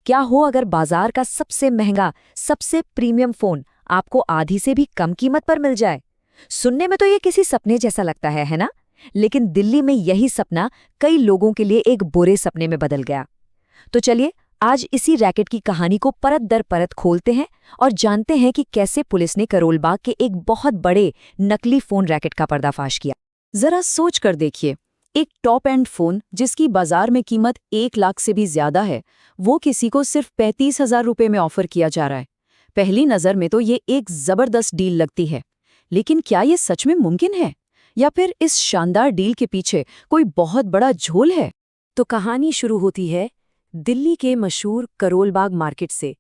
क्या हो अगर बाजार का सबसे महंगा, सबसे प्रीमियम फोन आपको आधी से भी कम कीमत पर मिल जाए? सुनने में तो ये किसी सपने जैसा लगता है ना? लेकिन दिल्ली में यही सपना कई लोगों के लिए एक बुरे सपने में बदल गया। तो चलिए आज इसी रैकेट की कहानी को परत दर परत खोलते हैं और जानते हैं कि कैसे पुलिस ने करोल बाग के एक बहुत बड़े नकली फोन रैकेट का पर्दाफाश किया। जरा सोच कर देखिए, एक टॉप एंड फोन जिसकी बाजार में कीमत 1 लाख से भी ज्यादा है, वो किसी को सिर्फ 35,000 रुपये में ऑफर किया जा रहा है। पहली नजर में तो ये एक जबरदस्त डील लगती है, लेकिन क्या ये सच में मुमकिन है, या फिर इस शानदार डील के पीछे कोई बहुत बड़ा झोल है? तो कहानी शुरू होती है दिल्ली के मशहूर करोल बाग मार्केट से,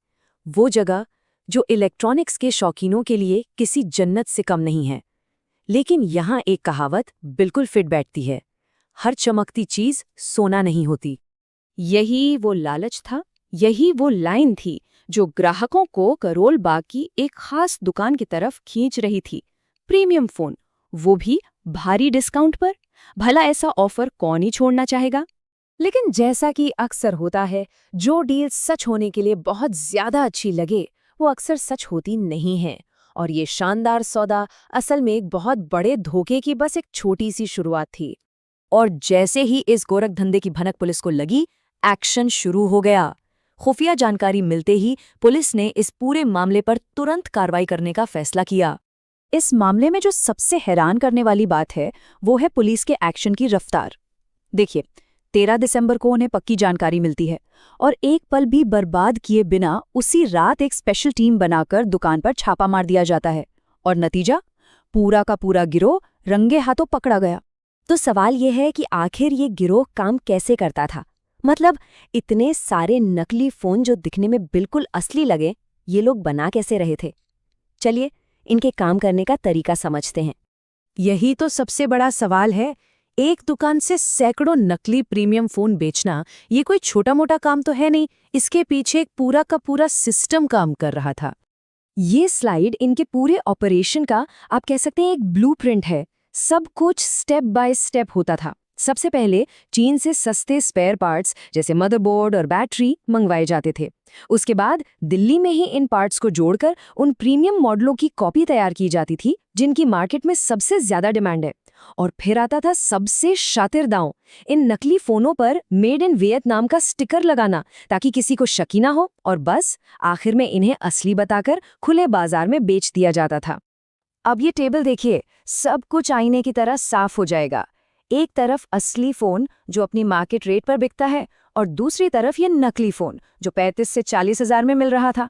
वो जगह जो इलेक्ट्रॉनिक्स के शौकीनों के लिए किसी जन्नत से कम नहीं है। लेकिन यहाँ एक कहावत बिल्कुल फिट बैठती है, हर चमकती चीज सोना नहीं होती। यही वो लालच था, यही वो लाइन थी जो ग्राहकों को करोल बाग की एक खास दुकान की तरफ खींच रही थी। प्रीमियम फोन, वो भी भारी डिस्काउंट पर। भला ऐसा ऑफर कौन ही छोड़ना चाहेगा? लेकिन जैसा कि अक्सर होता है, जो डील सच होने के लिए बहुत ज्यादा अच्छी लगे वो अक्सर सच होती नहीं है। और ये शानदार सौदा असल में एक बहुत बड़े धोखे की बस एक छोटी सी शुरुआत थी। और जैसे ही इस गोरख धंधे की भनक पुलिस को लगी, एक्शन शुरू हो गया। खुफिया जानकारी मिलते ही पुलिस ने इस पूरे मामले पर तुरंत कार्रवाई करने का फैसला किया। इस मामले में जो सबसे हैरान करने वाली बात है, वो है पुलिस के एक्शन की रफ्तार। देखिए, 13 दिसंबर को उन्हें पक्की जानकारी मिलती है और एक पल भी बर्बाद किए बिना उसी रात एक स्पेशल टीम बनाकर दुकान पर छापा मार दिया जाता है। और नतीजा, पूरा का पूरा गिरोह रंगे हाथों पकड़ा गया। तो सवाल ये है कि आखिर ये गिरोह काम कैसे करता था? मतलब इतने सारे नकली फोन जो दिखने में बिल्कुल असली लगे, ये लोग बना कैसे रहे थे? चलिए इनके काम करने का तरीका समझते हैं। यही तो सबसे बड़ा सवाल है। एक दुकान से सैकड़ों नकली प्रीमियम फोन बेचना, ये कोई छोटा मोटा काम तो है नहीं। इसके पीछे एक पूरा का पूरा सिस्टम काम कर रहा था। ये स्लाइड इनके पूरे ऑपरेशन का आप कह सकते हैं एक ब्लूप्रिंट है। सब कुछ स्टेप बाय स्टेप होता था। सबसे पहले चीन से सस्ते स्पेयर पार्ट्स जैसे मदरबोर्ड और बैटरी मंगवाए जाते थे। उसके बाद दिल्ली में ही इन पार्ट्स को जोड़कर उन प्रीमियम मॉडलों की कॉपी तैयार की जाती थी जिनकी मार्केट में सबसे ज्यादा डिमांड है। और फिर आता था सबसे शातिर दांव, इन नकली फोनों पर मेड इन वियतनाम का स्टिकर लगाना ताकि किसी को शक ही ना हो, और बस आखिर में इन्हें असली बताकर खुले बाजार में बेच दिया जाता था। अब ये टेबल देखिए, सब कुछ आईने की तरह साफ हो जाएगा। एक तरफ असली फोन जो अपनी मार्केट रेट पर बिकता है, और दूसरी तरफ ये नकली फोन जो 35 से 40 हजार में मिल रहा था।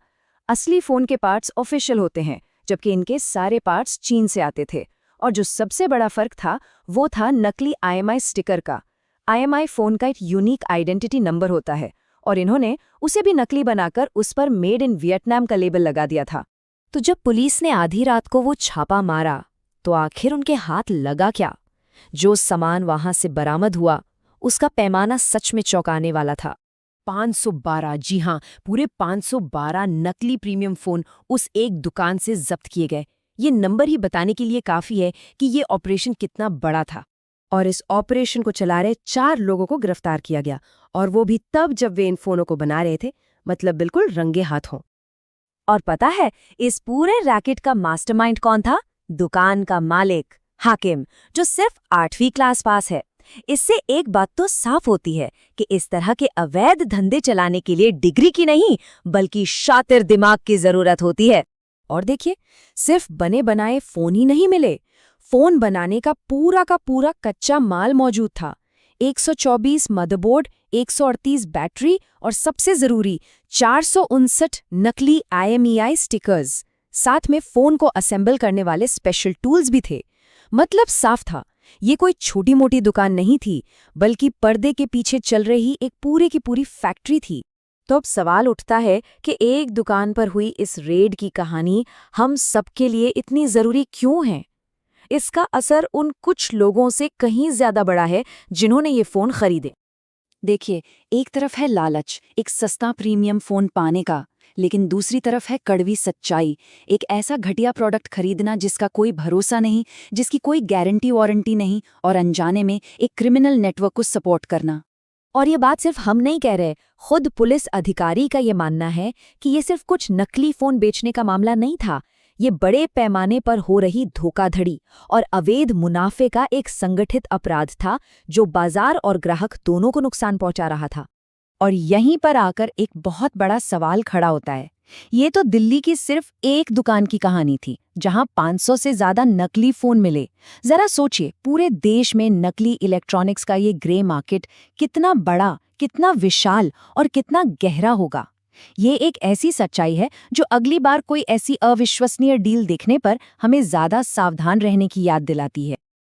असली फोन के पार्ट्स ऑफिशियल होते हैं, जबकि इनके सारे पार्ट्स चीन से आते थे। और जो सबसे बड़ा फर्क था, वो था नकली IMEI स्टिकर का। IMEI फोन का एक यूनिक आइडेंटिटी नंबर होता है, और इन्होंने उसे भी नकली बनाकर उस पर मेड इन वियतनाम का लेबल लगा दिया था। तो जब पुलिस ने आधी रात को वो छापा मारा, तो आखिर उनके हाथ लगा क्या? जो सामान वहां से बरामद हुआ, उसका पैमाना सच में चौंकाने वाला था। 512, जी हाँ, पूरे 512 नकली प्रीमियम फोन उस एक दुकान से जब्त किए गए। ये नंबर ही बताने के लिए काफी है कि ये ऑपरेशन कितना बड़ा था। और इस ऑपरेशन को चला रहे 4 लोगों को गिरफ्तार किया गया, और वो भी तब जब वे इन फोनों को बना रहे थे, मतलब बिल्कुल रंगे हाथों। और पता है इस पूरे रैकेट का मास्टरमाइंड कौन था? दुकान का मालिक हाकिम, जो सिर्फ 8वीं क्लास पास है। इससे एक बात तो साफ होती है कि इस तरह के अवैध धंधे चलाने के लिए डिग्री की नहीं, बल्कि शातिर दिमाग की जरूरत होती है। और देखिए, सिर्फ बने बनाए फोन ही नहीं मिले, फोन बनाने का पूरा कच्चा माल मौजूद था। 124 मदरबोर्ड, 138 बैटरी और सबसे जरूरी 459 नकली IMEI स्टिकर्स। साथ में फोन को असेंबल करने वाले स्पेशल टूल्स भी थे। मतलब साफ था, ये कोई छोटी मोटी दुकान नहीं थी, बल्कि पर्दे के पीछे चल रही एक पूरी की पूरी फैक्ट्री थी। तो अब सवाल उठता है कि एक दुकान पर हुई इस रेड की कहानी हम सबके लिए इतनी जरूरी क्यों है? इसका असर उन कुछ लोगों से कहीं ज्यादा बड़ा है जिन्होंने ये फोन खरीदे। देखिए, एक तरफ है लालच, एक सस्ता प्रीमियम फोन पाने का, लेकिन दूसरी तरफ है कड़वी सच्चाई, एक ऐसा घटिया प्रोडक्ट खरीदना जिसका कोई भरोसा नहीं, जिसकी कोई गारंटी वारंटी नहीं, और अनजाने में एक क्रिमिनल नेटवर्क को सपोर्ट करना। और ये बात सिर्फ हम नहीं कह रहे, खुद पुलिस अधिकारी का ये मानना है कि ये सिर्फ कुछ नकली फोन बेचने का मामला नहीं था। ये बड़े पैमाने पर हो रही धोखाधड़ी और अवैध मुनाफे का एक संगठित अपराध था जो बाजार और ग्राहक दोनों को नुकसान पहुंचा रहा था। और यहीं पर आकर एक बहुत बड़ा सवाल खड़ा होता है। ये तो दिल्ली की सिर्फ एक दुकान की कहानी थी जहां 500 से ज्यादा नकली फोन मिले। जरा सोचिए, पूरे देश में नकली इलेक्ट्रॉनिक्स का ये ग्रे मार्केट कितना बड़ा, कितना विशाल और कितना गहरा होगा। ये एक ऐसी सच्चाई है जो अगली बार कोई ऐसी अविश्वसनीय डील देखने पर हमें ज्यादा सावधान रहने की याद दिलाती है।